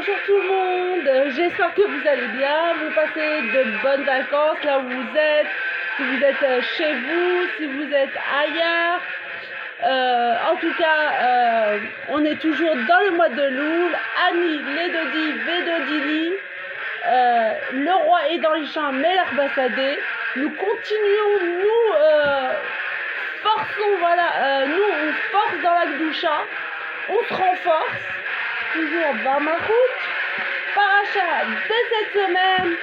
Bonjour tout le monde, j'espère que vous allez bien, vous passez de bonnes vacances là où vous êtes, si vous êtes chez vous, si vous êtes ailleurs. En tout cas, on est toujours dans le mois de Loul, Ani, Ledodi, Vedodili, le roi est dans les champs, mais l'arbassadé. Nous continuons, nous forçons, voilà, nous on force dans la Gdoucha, on se renforce. Toujours dans ma route, Parachat de cette semaine,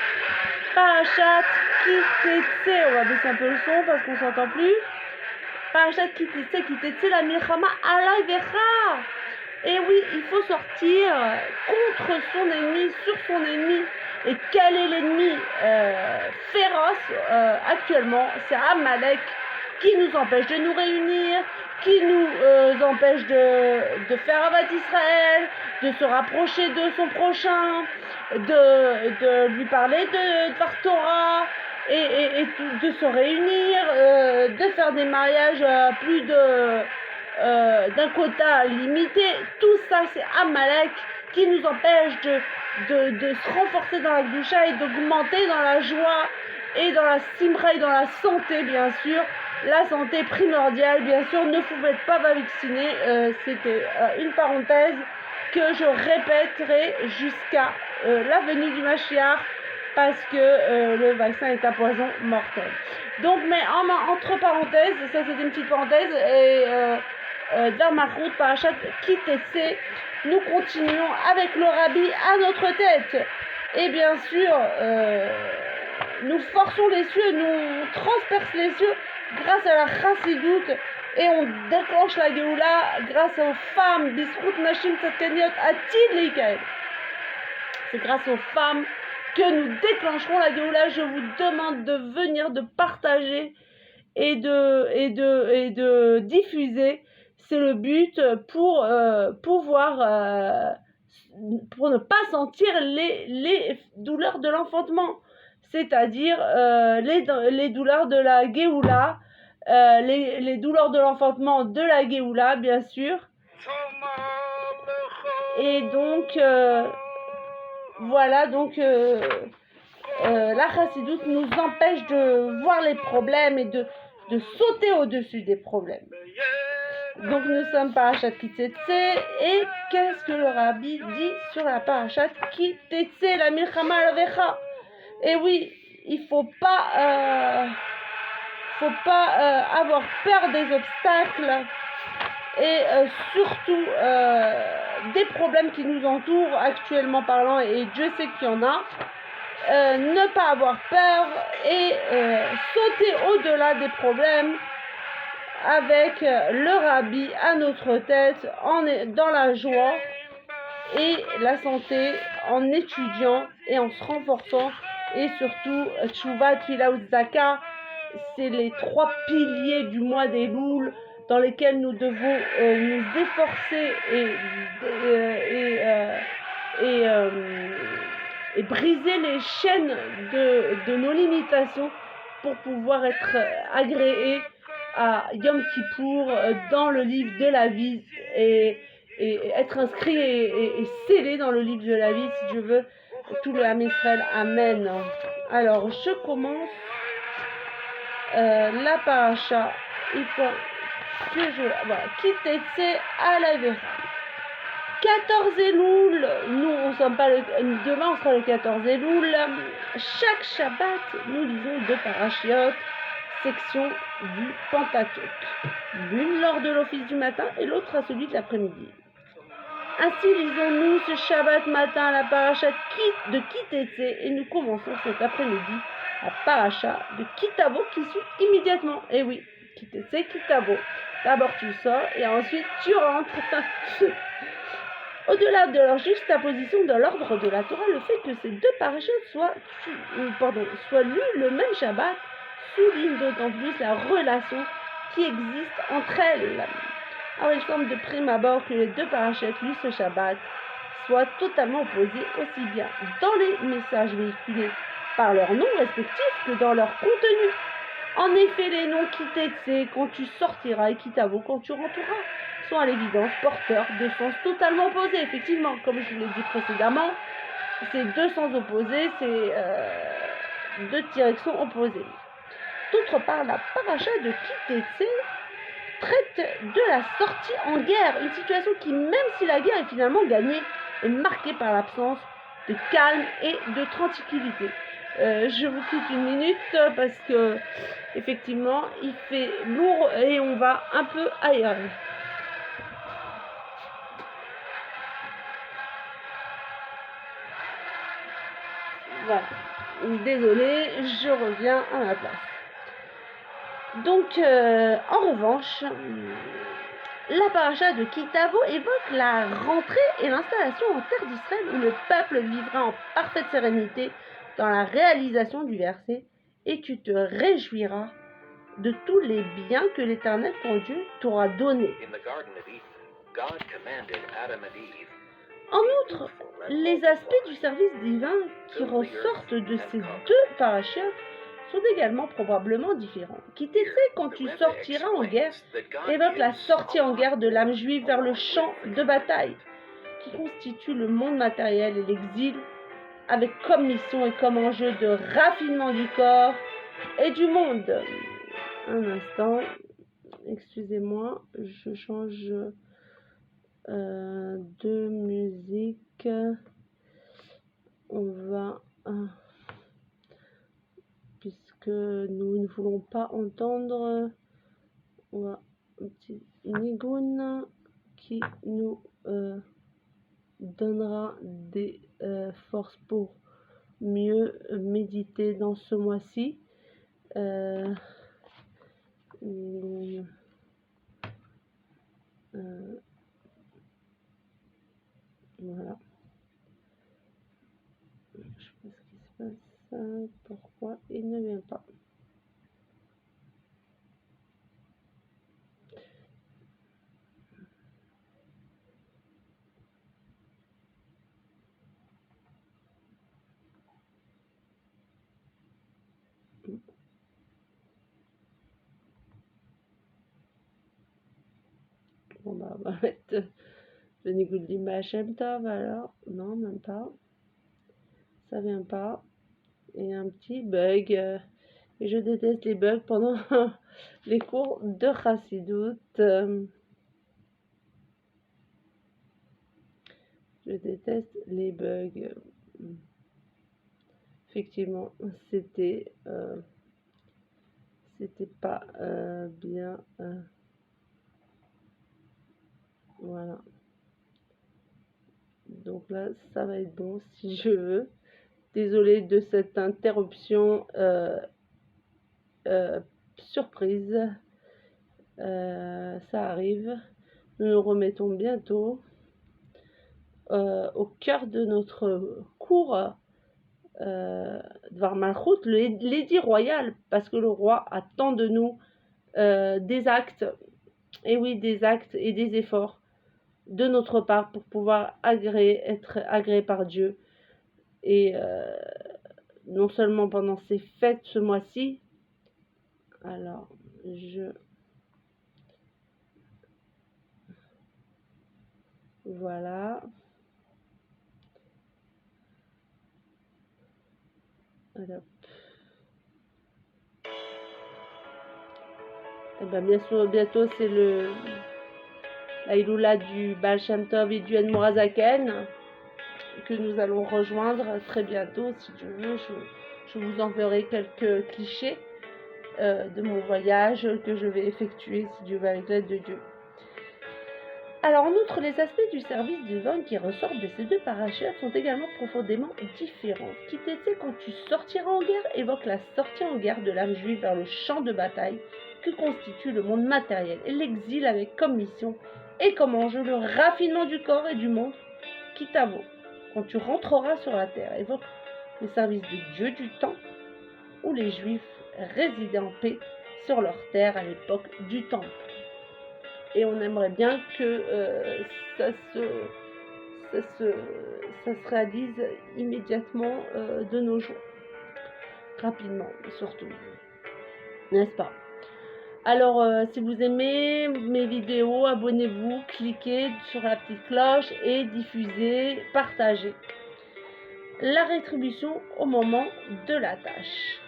Parachat Kitetse, on va baisser un peu le son parce qu'on s'entend plus, Parachat Kitetse, la Milchama Alay Vecha. Et oui, il faut sortir contre son ennemi, sur son ennemi. Et quel est l'ennemi féroce actuellement? C'est Amalek qui nous empêche de nous réunir, qui nous empêche de faire Avat Israël, de se rapprocher de son prochain, de lui parler de Torah et de se réunir, de faire des mariages à plus d'un quota limité. Tout ça, c'est Amalek qui nous empêche de se renforcer dans la Gdoucha et d'augmenter dans la joie et dans la simra et dans la santé, bien sûr. La santé primordiale, bien sûr, ne vous faites pas vacciner, c'était une parenthèse que je répéterai jusqu'à la venue du Mashiach, parce que le vaccin est un poison mortel. Donc, mais entre parenthèses, ça c'était une petite parenthèse, et dans ma route, Parachat Kitetse, nous continuons avec le Rabbi à notre tête. Et bien sûr, nous forçons les cieux, nous transperçons les cieux grâce à la chassidoute, et on déclenche la Géoula grâce aux femmes, Bisrout Nashim Tzadkaniot Atid Leikael. C'est grâce aux femmes que nous déclencherons la Géoula. Je vous demande de venir, de partager et de diffuser. C'est le but pour pouvoir, pour ne pas sentir les douleurs de l'enfantement, c'est-à-dire les douleurs de la Géoula, les douleurs de l'enfantement de la Géoula, bien sûr. Et donc, voilà, donc la chassidoute nous empêche de voir les problèmes et de sauter au-dessus des problèmes. Donc nous sommes Parachat Kitetse, et qu'est-ce que le Rabbi dit sur la Parachat Kitetse, la Milchama Alvecha? Et oui, il faut pas avoir peur des obstacles et surtout des problèmes qui nous entourent actuellement parlant, et Dieu sait qu'il y en a. Ne pas avoir peur et sauter au-delà des problèmes avec le Rabbi à notre tête, dans la joie et la santé, en étudiant et en se renforçant, et surtout Tchouva, Tfila ou Tzedaka. C'est les 3 piliers du mois des Louls dans lesquels nous devons nous efforcer et briser les chaînes de nos limitations pour pouvoir être agréés à Yom Kippour dans le livre de la vie, et être inscrit et scellé dans le livre de la vie, si Dieu veut, tout le Ham Israël. Amen. Alors, je commence la paracha. Il faut que voilà, Kitetse Alay Vecha. 14 Elul, nous on sommes pas demain on sera le 14 Elul. Chaque Shabbat, nous lisons 2 parachiotes, section du Pentateuque. L'une lors de l'office du matin et l'autre à celui de l'après-midi. Ainsi lisons-nous ce Shabbat matin la paracha de Kitetse, et nous commençons cet après-midi la paracha de Kitavo qui suit immédiatement. Et oui, Kitetse, Kitavo. D'abord tu sors et ensuite tu rentres. Au-delà de leur juxtaposition dans l'ordre de la Torah, le fait que ces 2 parachutes soient lus le même Shabbat souligne d'autant plus la relation qui existe entre elles. Alors il semble de prime abord que les 2 parachutes lus ce Shabbat soient totalement opposés, aussi bien dans les messages véhiculés par leurs noms respectifs que dans leur contenu. En effet, les noms Kitetse quand tu sortiras et Kitavo quand tu rentreras sont à l'évidence porteurs de sens totalement opposés. Effectivement, comme je vous l'ai dit précédemment, c'est deux sens opposés, c'est deux directions opposées. D'autre part, la paracha de Ki-Tetsé traite de la sortie en guerre, une situation qui, même si la guerre est finalement gagnée, est marquée par l'absence de calme et de tranquillité. Je vous quitte une minute parce que effectivement il fait lourd et on va un peu aérer. Voilà, désolée, je reviens à ma place. Donc en revanche, la paracha de Ki-Tavo évoque la rentrée et l'installation en terre d'Israël où le peuple vivra en parfaite sérénité dans la réalisation du verset et tu te réjouiras de tous les biens que l'Éternel ton Dieu t'aura donnés. En outre, les aspects du service divin qui ressortent de ces deux parachutes sont également probablement différents. Ki-Tetsé, quand tu sortiras en guerre, évoque la sortie en guerre de l'âme juive vers le champ de bataille, qui constitue le monde matériel et l'exil, avec comme mission et comme enjeu de raffinement du corps et du monde. Un instant, excusez-moi, je change de musique. On va, puisque nous ne voulons pas entendre, on va un petit nigoun qui nous donnera des forces pour mieux méditer dans ce mois-ci. Voilà. Je sais pas ce qui se passe. Pourquoi il ne vient pas. Bon bah on va mettre le Nigoudi Shem Tov alors. Non, même pas. Ça vient pas. Et un petit bug. Et je déteste les bugs pendant les cours de Chassidut. Je déteste les bugs. Effectivement, c'était pas bien. Voilà. Donc là, ça va être bon si je veux. Désolée de cette interruption surprise. Ça arrive. Nous nous remettons bientôt au cœur de notre cours Dvar Malchut, l'édit royal, parce que le roi attend de nous des actes, et oui, des actes et des efforts de notre part pour pouvoir être agréé par Dieu. Et non seulement pendant ces fêtes ce mois-ci, alors voilà. Alors. Et bien, bientôt c'est la Iloula du Baal Shem Tov et du Admorazaken que nous allons rejoindre très bientôt. Si Dieu veut, je vous enverrai quelques clichés de mon voyage que je vais effectuer, si Dieu veut, avec l'aide de Dieu. Alors, en outre, les aspects du service divin qui ressortent de ces deux parachutes sont également profondément différents. Ki-Tetsé, quand tu sortiras en guerre, évoque la sortie en guerre de l'âme juive vers le champ de bataille que constitue le monde matériel et l'exil avec comme mission et comme enjeu le raffinement du corps et du monde. Ki-Tavo, quand tu rentreras sur la terre, évoque le service de Dieu du temps où les Juifs résidaient en paix sur leur terre à l'époque du Temple. Et on aimerait bien que ça se réalise immédiatement de nos jours. Rapidement, surtout. N'est-ce pas? Alors, si vous aimez mes vidéos, abonnez-vous, cliquez sur la petite cloche et diffusez, partagez. La rétribution au moment de la tâche.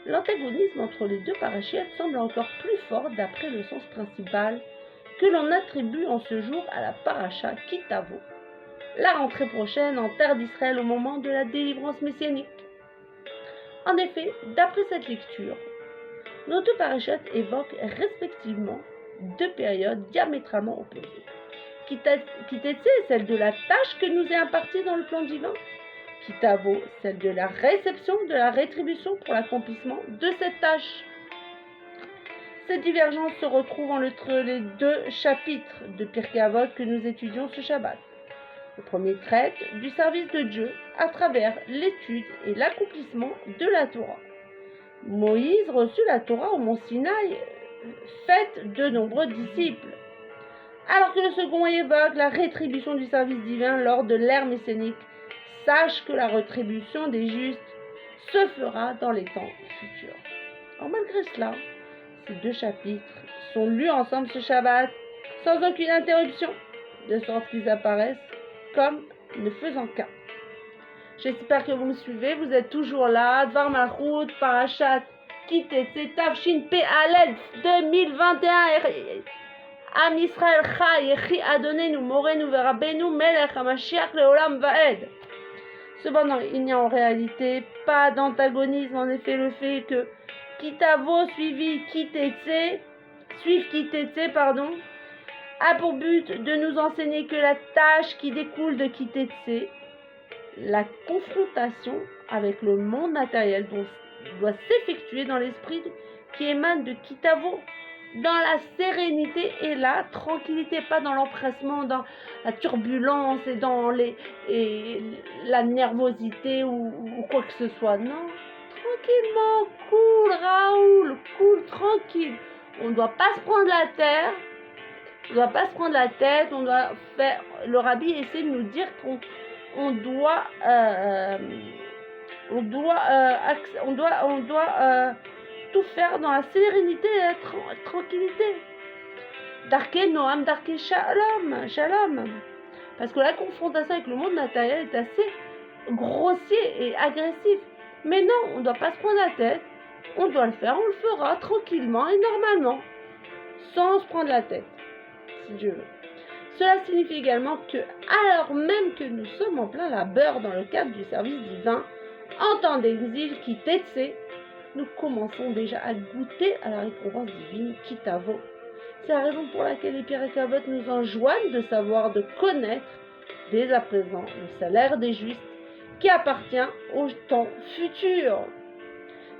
L'antagonisme entre les deux parachutes semble encore plus fort d'après le sens principal que l'on attribue en ce jour à la paracha Kitavo, la rentrée prochaine en terre d'Israël au moment de la délivrance messianique. En effet, d'après cette lecture, nos deux parachutes évoquent respectivement deux périodes diamétralement opposées. Kitetse, celle de la tâche que nous est impartie dans le plan divin. Kitavo, celle de la réception, de la rétribution pour l'accomplissement de cette tâche. Cette divergence se retrouve entre les deux chapitres de Pirkei Avot que nous étudions ce Shabbat. Le premier traite du service de Dieu à travers l'étude et l'accomplissement de la Torah. Moïse reçut la Torah au mont Sinaï, faite de nombreux disciples. Alors que le second évoque la rétribution du service divin lors de l'ère messianique, sache que la rétribution des justes se fera dans les temps futurs. Alors malgré cela, ces deux chapitres sont lus ensemble ce Shabbat sans aucune interruption, de sorte qu'ils apparaissent comme ne faisant qu'un. J'espère que vous me suivez, vous êtes toujours là. Dvar Malchut, Parashat Kitetse, Tavshin Pe Alel 2021. Am Israël Chai, Yechi Adonenu, Morenu Verabenu, Melech HaMashiach Leolam Vaed. Cependant, il n'y a en réalité pas d'antagonisme. En effet, le fait que Kitavo suive Kitetse, a pour but de nous enseigner que la tâche qui découle de Kitetse, la confrontation avec le monde matériel doit s'effectuer dans l'esprit qui émane de Kitavo, dans la sérénité et la tranquillité, pas dans l'empressement, dans la turbulence et dans la nervosité ou quoi que ce soit. Non, tranquillement, cool, Raoul, cool, tranquille. On ne doit pas se prendre la tête. On doit faire. Le rabbi essaie de nous dire qu'on doit tout faire dans la sérénité et la tranquillité. Darké Noam, Darké Shalom. Parce que la confrontation avec le monde matériel est assez grossier et agressif. Mais non, on ne doit pas se prendre la tête. On doit le faire, on le fera tranquillement et normalement, sans se prendre la tête, si Dieu veut. Cela signifie également que, alors même que nous sommes en plein labeur dans le cadre du service divin, en temps d'exil qui Kitetse, nous commençons déjà à goûter à la récompense divine Kitavo. C'est la raison pour laquelle les Pirkei Avot nous enjoignent de savoir, de connaître dès à présent le salaire des justes qui appartient au temps futur.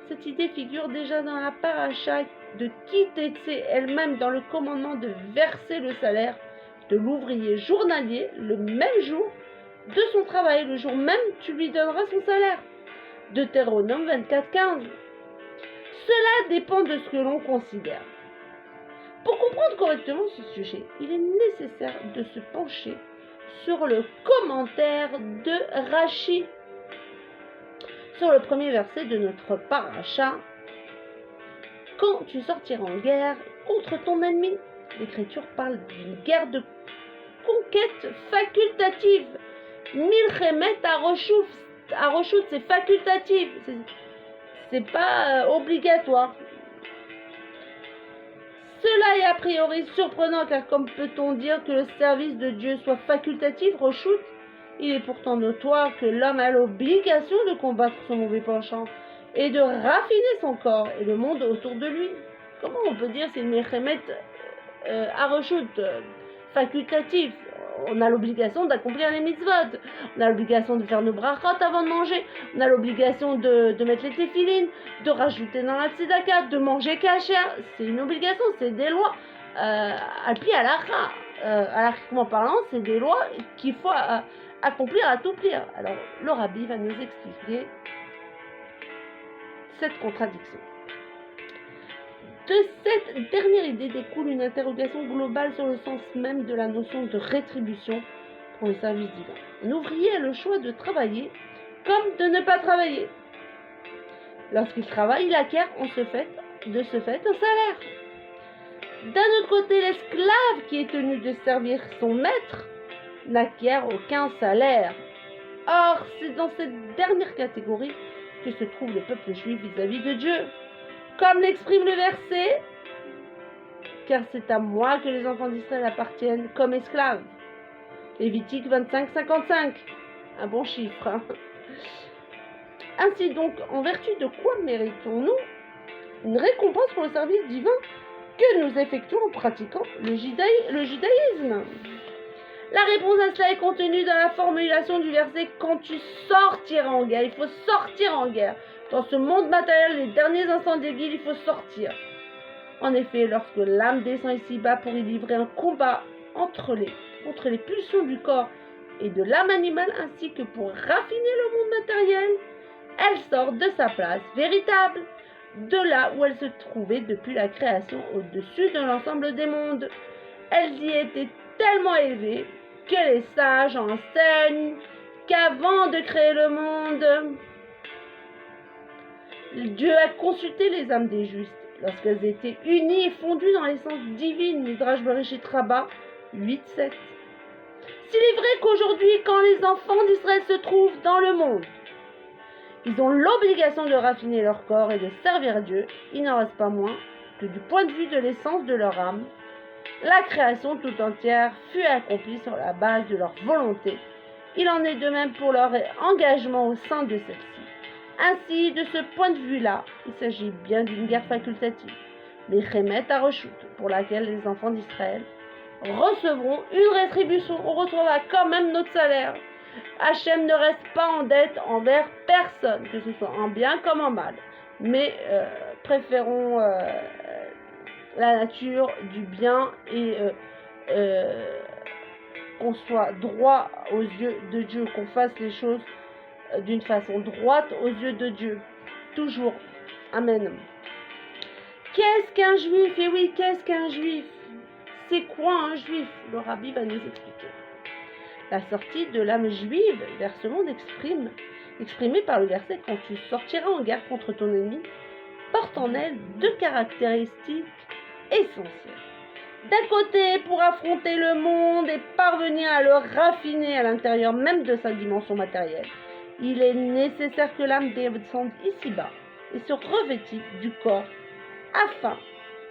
Cette idée figure déjà dans la paracha de Kitetse elle-même, dans le commandement de verser le salaire de l'ouvrier journalier le même jour de son travail. Le jour même, tu lui donneras son salaire. Deutéronome 24:15. Cela dépend de ce que l'on considère. Pour comprendre correctement ce sujet, il est nécessaire de se pencher sur le commentaire de Rashi, sur le premier verset de notre paracha. Quand tu sortiras en guerre contre ton ennemi, l'Écriture parle d'une guerre de conquête facultative. Milchemet Aroshut, c'est facultatif, c'est pas obligatoire. Cela est a priori surprenant, car comme peut-on dire que le service de Dieu soit facultatif, Roshut, il est pourtant notoire que l'homme a l'obligation de combattre son mauvais penchant et de raffiner son corps et le monde autour de lui. Comment on peut dire c'est une Milchemet Aroshut facultatif? On a l'obligation d'accomplir les mitzvot, on a l'obligation de faire nos brachot avant de manger, on a l'obligation de mettre les téphilines, de rajouter dans la tzedaka, de manger kasher. C'est une obligation, c'est des lois. Alpi halakha, halakhiquement parlant, c'est des lois qu'il faut accomplir à tout prix. Alors le rabbi va nous expliquer cette contradiction. De cette dernière idée découle une interrogation globale sur le sens même de la notion de rétribution pour le service divin. Un ouvrier a le choix de travailler comme de ne pas travailler. Lorsqu'il travaille, il acquiert en ce fait de ce fait un salaire. D'un autre côté, l'esclave qui est tenu de servir son maître n'acquiert aucun salaire. Or, c'est dans cette dernière catégorie que se trouve le peuple juif vis-à-vis de Dieu. Comme l'exprime le verset, car c'est à moi que les enfants d'Israël appartiennent comme esclaves. Lévitique 25-55. Un bon chiffre. Hein. Ainsi donc, en vertu de quoi méritons-nous une récompense pour le service divin que nous effectuons en pratiquant le judaïsme? La réponse à cela est contenue dans la formulation du verset « Quand tu sortiras en guerre ». Il faut sortir en guerre. Dans ce monde matériel, les derniers instants des villes, il faut sortir. En effet, lorsque l'âme descend ici-bas pour y livrer un combat contre les pulsions du corps et de l'âme animale, ainsi que pour raffiner le monde matériel, elle sort de sa place véritable, de là où elle se trouvait depuis la création au-dessus de l'ensemble des mondes. Elle y était tellement élevée que les sages enseignent qu'avant de créer le monde, Dieu a consulté les âmes des justes lorsqu'elles étaient unies et fondues dans l'essence divine. Midrash Bereshit Rabbah 8-7. S'il est vrai qu'aujourd'hui, quand les enfants d'Israël se trouvent dans le monde, ils ont l'obligation de raffiner leur corps et de servir Dieu, il n'en reste pas moins que du point de vue de l'essence de leur âme, la création tout entière fut accomplie sur la base de leur volonté. Il en est de même pour leur engagement au sein de celle-ci. Ainsi, de ce point de vue-là, il s'agit bien d'une guerre facultative, mais Chemet Haroshut, pour laquelle les enfants d'Israël recevront une rétribution. On retrouvera quand même notre salaire. Hachem ne reste pas en dette envers personne, que ce soit en bien comme en mal. Mais préférons la nature du bien et qu'on soit droit aux yeux de Dieu, qu'on fasse les choses d'une façon droite aux yeux de Dieu. Toujours. Amen. Qu'est-ce qu'un juif? Et oui, qu'est-ce qu'un juif? C'est quoi un juif? Le rabbi va nous expliquer. La sortie de l'âme juive vers ce monde exprimée par le verset « Quand tu sortiras en guerre contre ton ennemi », porte en elle deux caractéristiques essentielles. D'un côté, pour affronter le monde et parvenir à le raffiner à l'intérieur même de sa dimension matérielle, il est nécessaire que l'âme descende ici-bas et se revêtisse du corps afin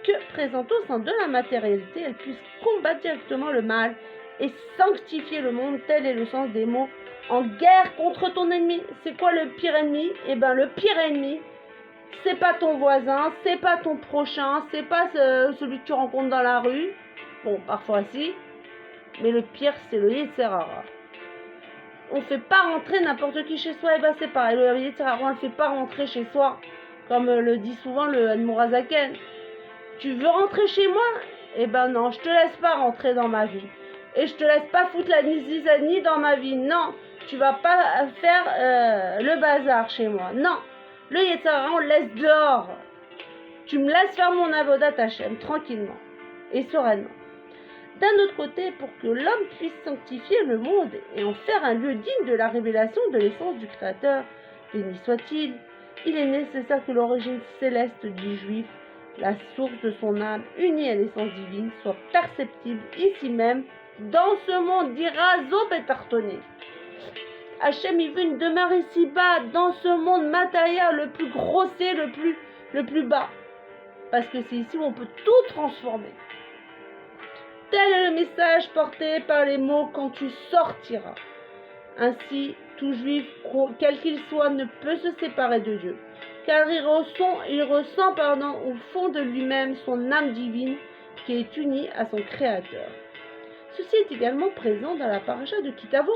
que, présente au sein de la matérialité, elle puisse combattre directement le mal et sanctifier le monde. Tel est le sens des mots « en guerre contre ton ennemi ». C'est quoi le pire ennemi? Eh bien, le pire ennemi, c'est pas ton voisin, c'est pas ton prochain, c'est pas celui que tu rencontres dans la rue. Bon, parfois si, mais le pire, c'est le Yetzer Hara. On ne fait pas rentrer n'importe qui chez soi, et ben c'est pareil, le Yetzer Hara, on ne le fait pas rentrer chez soi, comme le dit souvent le Admorazaken. Tu veux rentrer chez moi? Eh ben non, je te laisse pas rentrer dans ma vie. Et je te laisse pas foutre la zizanie dans ma vie. Non, tu vas pas faire le bazar chez moi. Non, le Yetzer Hara, on le laisse dehors. Tu me laisses faire mon avodat Hashem tranquillement et sereinement. D'un autre côté, pour que l'homme puisse sanctifier le monde et en faire un lieu digne de la révélation de l'essence du Créateur, béni soit-il, il est nécessaire que l'origine céleste du juif, la source de son âme, unie à l'essence divine, soit perceptible ici même, dans ce monde, dira Zobetartoné. Hachem, il veut une demeure ici-bas, dans ce monde matériel, le plus grossier, le plus bas. Parce que c'est ici où on peut tout transformer. Tel est le message porté par les mots « quand tu sortiras ». Ainsi, tout juif, quel qu'il soit, ne peut se séparer de Dieu, car il ressent au fond de lui-même son âme divine qui est unie à son Créateur. Ceci est également présent dans la paracha de Kitavo.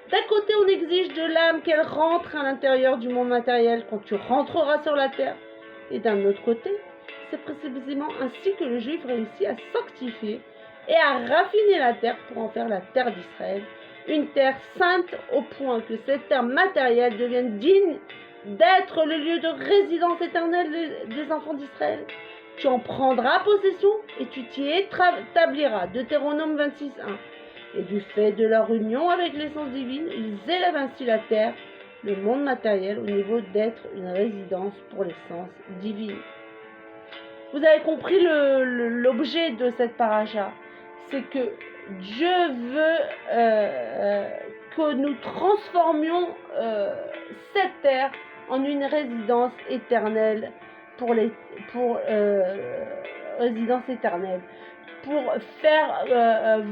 D'un côté, on exige de l'âme qu'elle rentre à l'intérieur du monde matériel quand tu rentreras sur la terre, et d'un autre côté, c'est précisément ainsi que le juif réussit à sanctifier et à raffiner la terre pour en faire la terre d'Israël, une terre sainte au point que cette terre matérielle devienne digne d'être le lieu de résidence éternelle des enfants d'Israël. Tu en prendras possession et tu t'y établiras. Deutéronome 26.1. Et du fait de leur union avec l'essence divine, ils élèvent ainsi la terre, le monde matériel, au niveau d'être une résidence pour l'essence divine. vous avez compris l'objet de cette paracha. C'est que Dieu veut que nous transformions cette terre en une résidence éternelle pour résidence éternelle, pour faire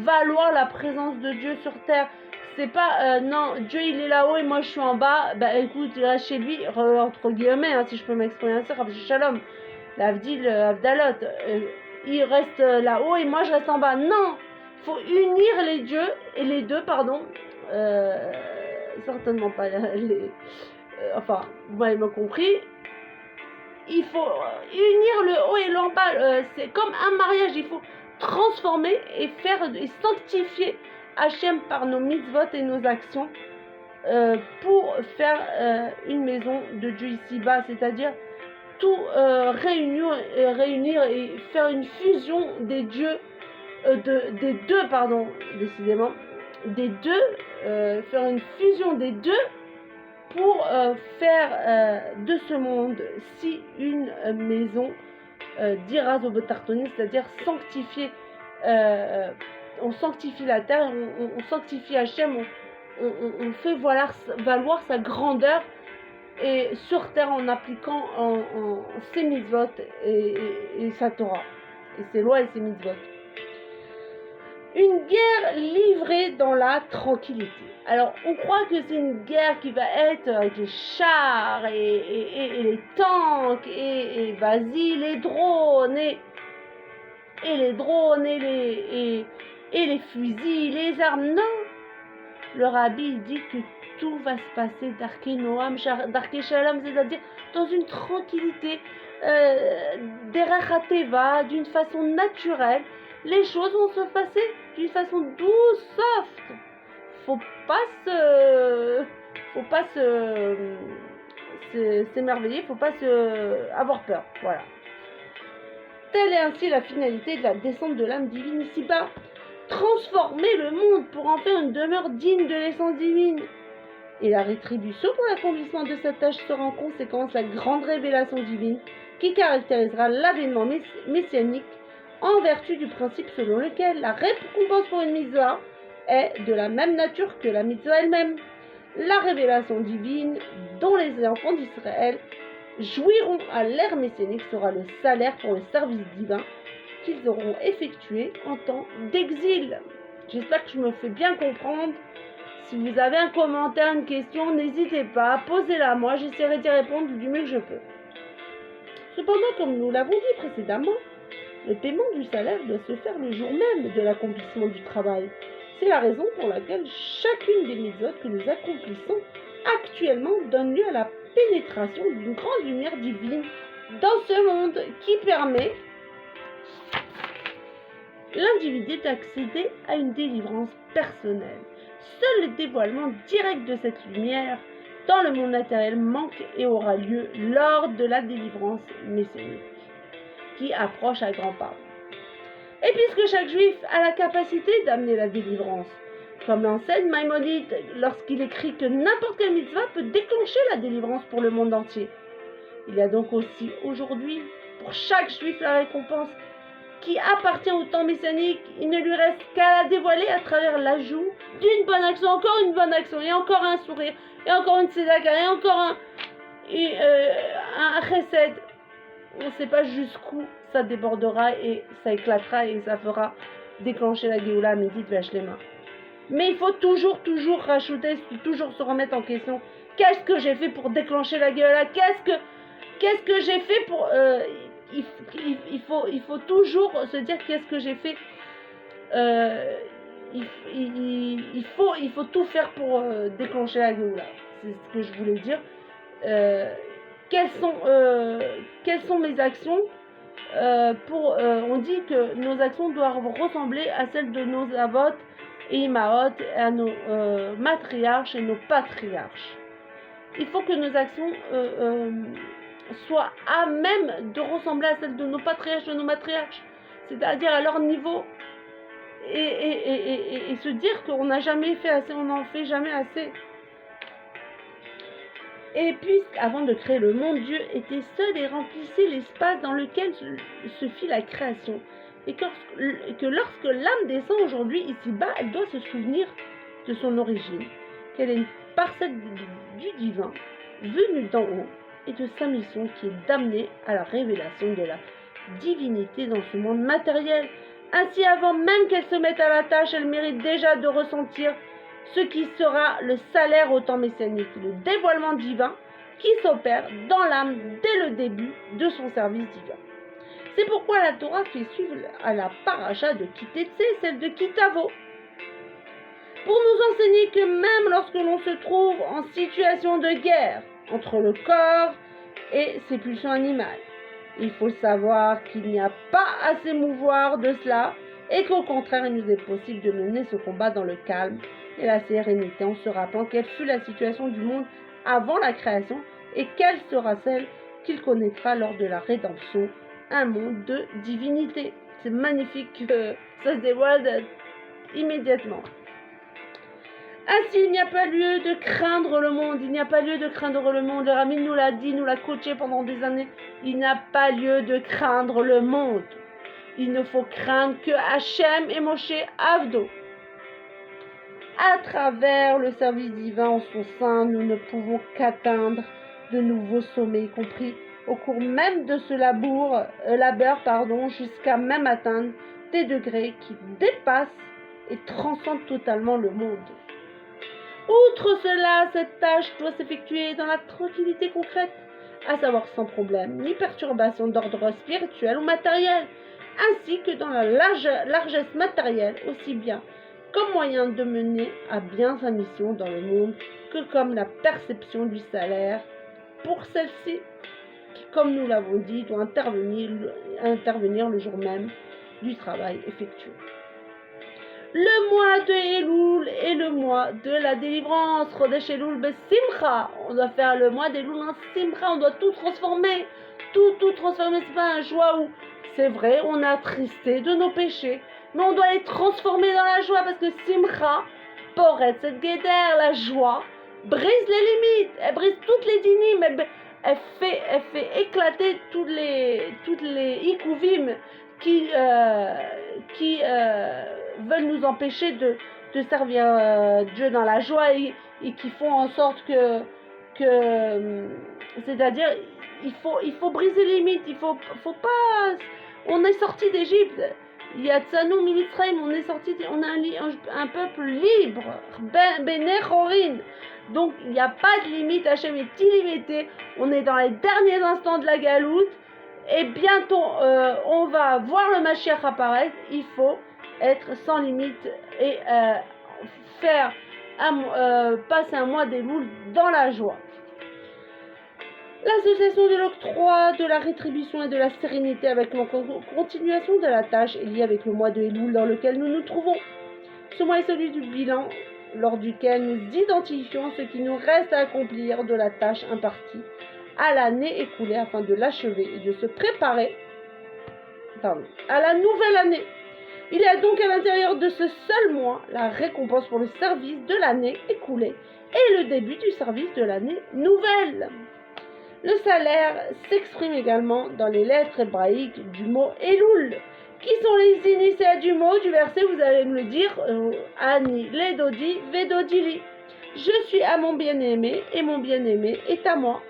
valoir la présence de Dieu sur terre. C'est pas non, Dieu il est là-haut et moi je suis en bas. Bah écoute, il reste chez lui, entre guillemets, hein, si je peux m'exprimer ainsi, Shalom, l'Avdil, Avdalot, il reste là-haut et moi je reste en bas. Non, il faut unir les dieux et les deux, pardon, certainement pas les. Enfin, vous m'avez compris. Il faut unir le haut et le bas. C'est comme un mariage. Il faut transformer et sanctifier Hachem par nos mitzvot et nos actions pour faire une maison de Dieu ici-bas. C'est-à-dire tout réunir et faire une fusion des dieux, des deux, pardon, décidément, des deux, faire une fusion des deux pour faire de ce monde-ci une maison d'Iraz au Betartoni, c'est-à-dire sanctifier, on sanctifie la terre, on sanctifie Hachem, on fait valoir sa grandeur et sur terre en appliquant ses mitzvot et sa Torah, et ses lois et ses mitzvot. Une guerre livrée dans la tranquillité. Alors, on croit que c'est une guerre qui va être avec les chars et les tanks et vas-y, les drones et les drones et les fusils, les armes. Non, le rabbi dit que tout va se passer d'Arké Noam, d'Arké Shalom, c'est-à-dire dans une tranquillité, derech hateva, d'une façon naturelle. Les choses vont se passer d'une façon douce, soft. Faut pas s'émerveiller, faut pas avoir peur. Voilà. Telle est ainsi la finalité de la descente de l'âme divine ici-bas. Transformer le monde pour en faire une demeure digne de l'essence divine. Et la rétribution pour l'accomplissement de cette tâche sera en conséquence la grande révélation divine qui caractérisera l'avènement messianique en vertu du principe selon lequel la récompense pour une mitzvah est de la même nature que la mitzvah elle-même. La révélation divine dont les enfants d'Israël jouiront à l'ère messianique sera le salaire pour le service divin qu'ils auront effectué en temps d'exil. J'espère que je me fais bien comprendre. Si vous avez un commentaire, une question, n'hésitez pas, posez-la moi, j'essaierai d'y répondre du mieux que je peux. Cependant, comme nous l'avons dit précédemment, le paiement du salaire doit se faire le jour même de l'accomplissement du travail. C'est la raison pour laquelle chacune des mitzvot que nous accomplissons actuellement donne lieu à la pénétration d'une grande lumière divine dans ce monde qui permet l'individu d'accéder à une délivrance personnelle. Seul le dévoilement direct de cette lumière dans le monde matériel manque et aura lieu lors de la délivrance messianique qui approche à grands pas. Et puisque chaque juif a la capacité d'amener la délivrance, comme l'enseigne Maïmonide lorsqu'il écrit que n'importe quelle mitzvah peut déclencher la délivrance pour le monde entier, il y a donc aussi aujourd'hui pour chaque juif la récompense qui appartient au temps messianique. Il ne lui reste qu'à la dévoiler à travers l'ajout d'une bonne action, encore une bonne action, et encore un sourire, et encore une tzedaka, et encore un chesed. On ne sait pas jusqu'où ça débordera et ça éclatera et ça fera déclencher la Géoula Midit Vachlema. Mais il faut toujours rajouter, toujours se remettre en question. Qu'est-ce que j'ai fait pour déclencher la Géoula? Qu'est-ce que j'ai fait pour... il faut toujours se dire qu'est-ce que j'ai fait. Il faut tout faire pour déclencher la Géoula. C'est ce que je voulais dire. Quelles sont mes actions on dit que nos actions doivent ressembler à celles de nos avot et imaot, à nos matriarches et nos patriarches. Il faut que nos actions soient à même de ressembler à celles de nos patriarches et de nos matriarches, c'est-à-dire à leur niveau, et se dire qu'on n'a jamais fait assez, on n'en fait jamais assez. Et puisqu'avant de créer le monde, Dieu était seul et remplissait l'espace dans lequel se fit la création. Et que lorsque l'âme descend aujourd'hui ici-bas, elle doit se souvenir de son origine, qu'elle est une parcelle du divin, venue d'en haut, et de sa mission qui est d'amener à la révélation de la divinité dans ce monde matériel. Ainsi, avant même qu'elle se mette à la tâche, elle mérite déjà de ressentir ce qui sera le salaire au temps messianique, le dévoilement divin qui s'opère dans l'âme dès le début de son service divin. C'est pourquoi la Torah fait suivre à la paracha de Kitetsé, celle de Kitavo, pour nous enseigner que même lorsque l'on se trouve en situation de guerre entre le corps et ses pulsions animales, il faut savoir qu'il n'y a pas à s'émouvoir de cela et qu'au contraire, il nous est possible de mener ce combat dans le calme et la sérénité en se rappelant quelle fut la situation du monde avant la création et quelle sera celle qu'il connaîtra lors de la rédemption, un monde de divinité. C'est magnifique que ça se dévoile immédiatement. Ainsi, il n'y a pas lieu de craindre le monde, il n'y a pas lieu de craindre le monde. Le Rami nous l'a dit, nous l'a coaché pendant des années. Il n'y a pas lieu de craindre le monde. Il ne faut craindre que Hachem et Moshe Avdo. À travers le service divin en son sein, nous ne pouvons qu'atteindre de nouveaux sommets, y compris au cours même de ce labeur, jusqu'à même atteindre des degrés qui dépassent et transcendent totalement le monde. Outre cela, cette tâche doit s'effectuer dans la tranquillité concrète, à savoir sans problème, ni perturbation d'ordre spirituel ou matériel, ainsi que dans la largesse matérielle, aussi bien comme moyen de mener à bien sa mission dans le monde que comme la perception du salaire pour celle-ci, qui, comme nous l'avons dit, doit intervenir le jour même du travail effectué. Le mois de Elul est le mois de la délivrance. Chodesh Elul besimcha. On doit faire le mois d'Elul en simcha. On doit tout transformer. Tout transformer. C'est pas un joie où, c'est vrai, on est attristé de nos péchés. Mais on doit les transformer dans la joie parce que simcha, poret, cette guédère, la joie, brise les limites. Elle brise toutes les dynimes. Elle fait éclater toutes les ikuvim qui veulent nous empêcher de servir Dieu dans la joie et qui font en sorte que c'est-à-dire il faut briser les limites, il faut pas, on est sorti d'Égypte, il y a Tsanou Mitzrayim, on est sorti, on est un peuple libre, Bene Chorin. Donc il n'y a pas de limite, Hachem est illimité, on est dans les derniers instants de la galoute et bientôt on va voir le Mashiach apparaître. Il faut être sans limite et passer un mois d'Elul dans la joie. L'association de l'octroi, de la rétribution et de la sérénité avec la continuation de la tâche est liée avec le mois de Elul dans lequel nous nous trouvons. Ce mois est celui du bilan, lors duquel nous identifions ce qui nous reste à accomplir de la tâche impartie à l'année écoulée afin de l'achever et de se préparer à la nouvelle année. Il y a donc à l'intérieur de ce seul mois la récompense pour le service de l'année écoulée et le début du service de l'année nouvelle. Le salaire s'exprime également dans les lettres hébraïques du mot Elul, qui sont les initiales du mot du verset, vous allez me le dire, Ani, Ledodi, Vedodili. Je suis à mon bien-aimé et mon bien-aimé est à moi.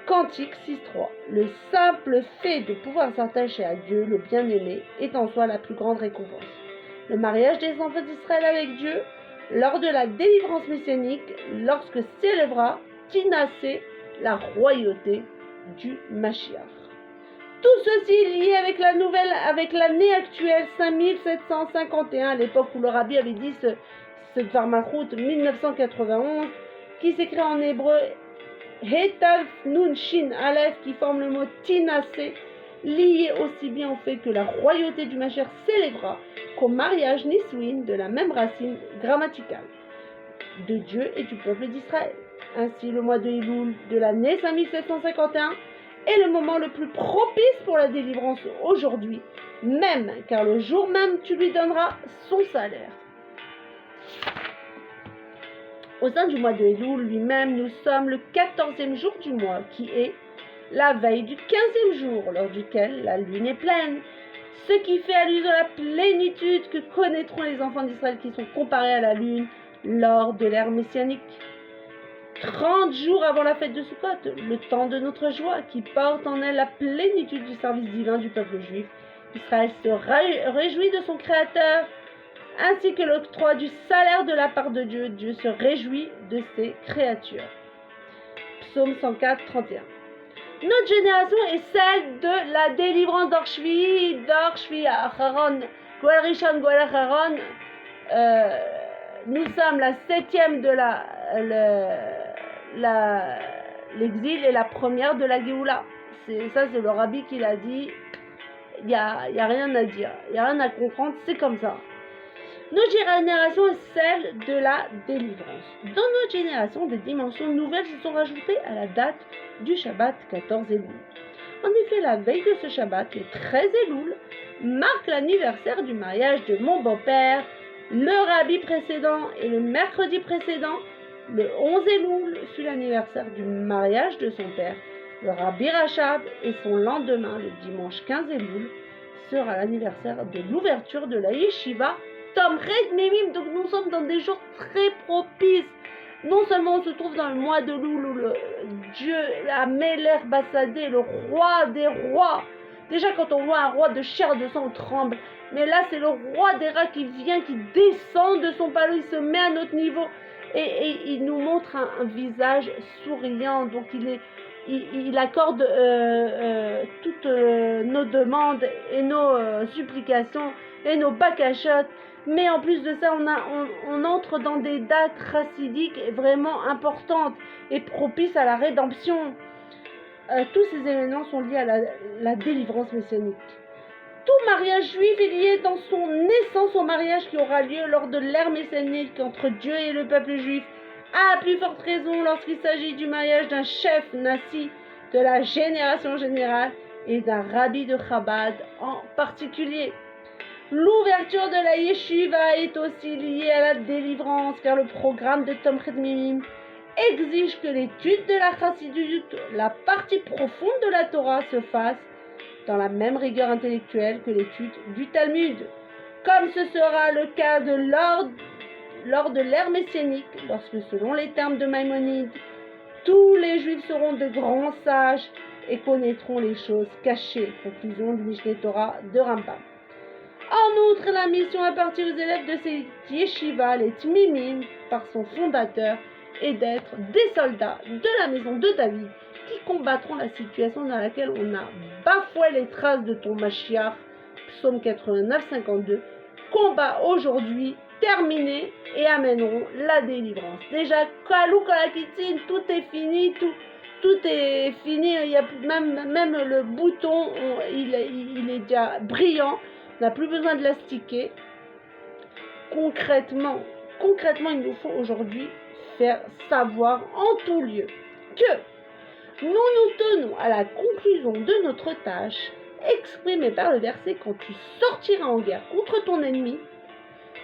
Cantique 6.3. Le simple fait de pouvoir s'attacher à Dieu, le bien-aimé, est en soi la plus grande récompense. Le mariage des enfants d'Israël avec Dieu, lors de la délivrance messianique, lorsque s'élèvera Tinassé, la royauté du Mashiach. Tout ceci est lié avec l'année actuelle 5751, à l'époque où le Rabbi avait dit ce Dvar Malchut 1991, qui s'écrit en hébreu Hetav Nun Shin Aleph, qui forme le mot Tinassé, lié aussi bien au fait que la royauté du Mashiach s'élèvera qu'au mariage Nisouin de la même racine grammaticale de Dieu et du peuple d'Israël. Ainsi, le mois de Elul de l'année 5751 est le moment le plus propice pour la délivrance aujourd'hui, même car le jour même tu lui donneras son salaire. Au sein du mois de Elul lui-même, nous sommes le 14e jour du mois, qui est la veille du 15e jour, lors duquel la lune est pleine. Ce qui fait allusion à la plénitude que connaîtront les enfants d'Israël qui sont comparés à la lune lors de l'ère messianique. 30 jours avant la fête de Sukkot, le temps de notre joie, qui porte en elle la plénitude du service divin du peuple juif, Israël se réjouit de son Créateur, ainsi que l'octroi du salaire de la part de Dieu. Dieu se réjouit de ses créatures. Psaume 104, 31. Notre génération est celle de la délivrance d'Orshvi Acharon, Goel Rishon, Goel Acharon. Nous sommes la 7e de l'exil et la première de la Géoula. C'est le rabbi qui l'a dit. Il n'y a rien à dire, il n'y a rien à comprendre, c'est comme ça. Notre génération est celle de la délivrance. Dans notre génération, des dimensions nouvelles se sont rajoutées à la date du Shabbat 14 Elul. En effet, la veille de ce Shabbat, le 13 Elul, marque l'anniversaire du mariage de mon beau-père. Le rabbi précédent et le mercredi précédent, le 11 Elul, fut l'anniversaire du mariage de son père, le rabbi Rachab, et son lendemain, le dimanche 15 Elul, sera l'anniversaire de l'ouverture de la yeshiva Tomchet Memim. Donc nous sommes dans des jours très propices. Non seulement on se trouve dans le mois de Loul où le Dieu, la Meler Bassadé, le roi des rois. Déjà quand on voit un roi de chair et de sang, on tremble. Mais là c'est le roi des rats qui vient, qui descend de son palais, il se met à notre niveau. Et il nous montre un visage souriant. Donc il accorde toutes nos demandes et nos supplications et nos bakachotes. Mais en plus de ça, on entre dans des dates chassidiques vraiment importantes et propices à la rédemption. Tous ces événements sont liés à la délivrance messianique. Tout mariage juif est lié dans son naissance au mariage qui aura lieu lors de l'ère messianique entre Dieu et le peuple juif. À plus forte raison lorsqu'il s'agit du mariage d'un chef nasi de la génération générale et d'un rabbi de Chabad en particulier. L'ouverture de la yeshiva est aussi liée à la délivrance, car le programme de Tomchet Memim exige que l'étude de la chassidut, la partie profonde de la Torah, se fasse dans la même rigueur intellectuelle que l'étude du Talmud, comme ce sera le cas lors de l'ère messianique, lorsque, selon les termes de Maïmonide, tous les Juifs seront de grands sages et connaîtront les choses cachées. Conclusion du Mishneh Torah de Rambam. En outre, la mission impartie aux élèves de cette yeshiva, les Tmimim, par son fondateur, est d'être des soldats de la maison de David qui combattront la situation dans laquelle on a bafoué les traces de ton Mashiach, psaume 89, 52, combat aujourd'hui terminé et amèneront la délivrance. Déjà, Kalou Kalakitin, tout est fini, tout est fini, il y a même le bouton, il est déjà brillant. On n'a plus besoin de l'astiquer. Concrètement, il nous faut aujourd'hui faire savoir en tout lieu que nous tenons à la conclusion de notre tâche exprimée par le verset quand tu sortiras en guerre contre ton ennemi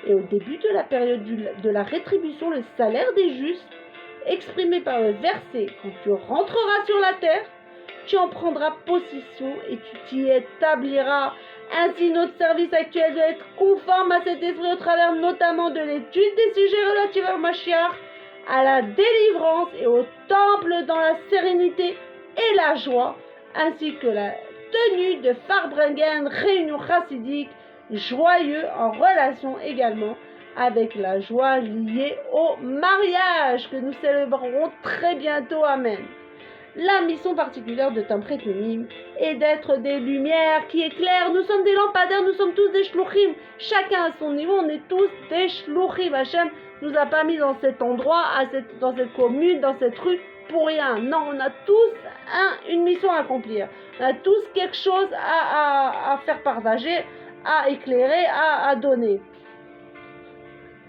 et au début de la période de la rétribution, le salaire des justes, exprimé par le verset quand tu rentreras sur la terre, tu en prendras possession et tu t'y établiras. Ainsi, notre service actuel doit être conforme à cet esprit au travers notamment de l'étude des sujets relatifs au Mashiach, à la délivrance et au temple dans la sérénité et la joie, ainsi que la tenue de Farbrengen, réunion chassidique, joyeux en relation également avec la joie liée au mariage que nous célébrerons très bientôt. Amen. La mission particulière de Tomchet Memim est d'être des lumières qui éclairent. Nous sommes des lampadaires, nous sommes tous des shluchim. Chacun à son niveau, on est tous des shluchim. Hachem nous a pas mis dans cet endroit, dans cette commune, dans cette rue pour rien. Non, on a tous une mission à accomplir. On a tous quelque chose à faire partager, à éclairer, à donner.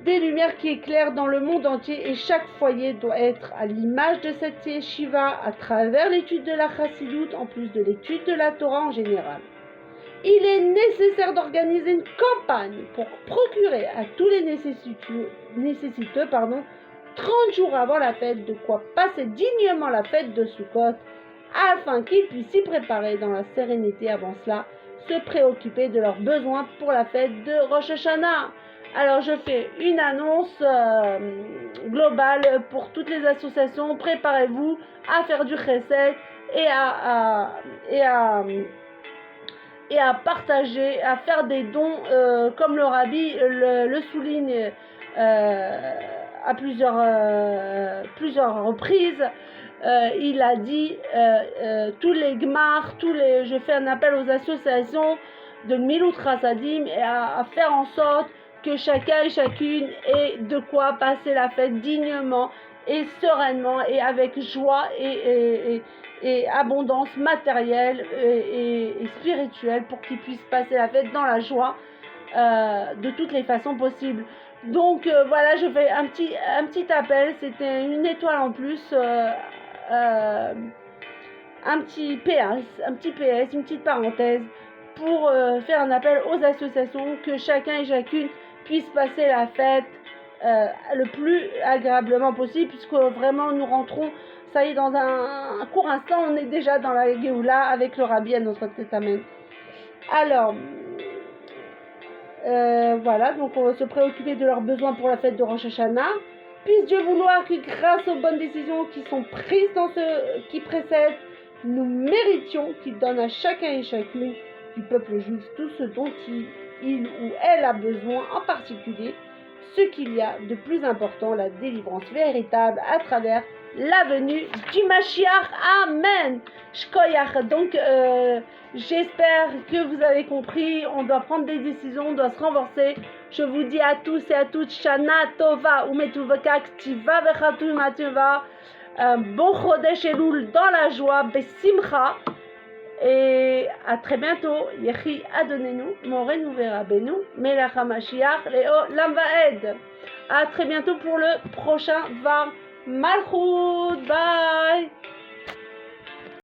Des lumières qui éclairent dans le monde entier et chaque foyer doit être à l'image de cette yeshiva à travers l'étude de la chassidut en plus de l'étude de la Torah en général. Il est nécessaire d'organiser une campagne pour procurer à tous les nécessiteux 30 jours avant la fête, de quoi passer dignement la fête de Sukkot, afin qu'ils puissent s'y préparer dans la sérénité avant cela, se préoccuper de leurs besoins pour la fête de Rosh Hashanah. Alors je fais une annonce globale pour toutes les associations. Préparez-vous à faire du chesed et à partager, à faire des dons, comme le Rabbi le souligne à plusieurs reprises. Il a dit tous les gmars, je fais un appel aux associations de Milut Chasadim et à faire en sorte que chacun et chacune ait de quoi passer la fête dignement et sereinement et avec joie et abondance matérielle et spirituelle pour qu'ils puissent passer la fête dans la joie de toutes les façons possibles. Donc voilà, je fais un petit appel, c'était une étoile en plus, un petit PS, une petite parenthèse pour faire un appel aux associations que chacun et chacune puisse passer la fête le plus agréablement possible, puisque vraiment nous rentrons, ça y est, dans un court instant, on est déjà dans la Géoula avec le Rabbi à notre testament. Alors, voilà, donc on va se préoccuper de leurs besoins pour la fête de Rosh Hashanah. Puisse Dieu vouloir que grâce aux bonnes décisions qui sont prises dans ce qui précède, nous méritions qu'il donne à chacun et chacune du peuple juif tout ce dont il ou elle a besoin, en particulier ce qu'il y a de plus important, la délivrance véritable à travers la venue du Mashiach. Amen. Shkoyach. Donc, j'espère que vous avez compris. On doit prendre des décisions, on doit se renforcer. Je vous dis à tous et à toutes, Shana Tova Umetuvaka Ktiva Vechatu Mateva. Bon Chodesh Elul dans la joie, Besimcha. Et à très bientôt. Yehi Adonenu, Morenu Verabenu, Melech HaMashiach, Leo Lamvaed. À très bientôt pour le prochain Var Malchut.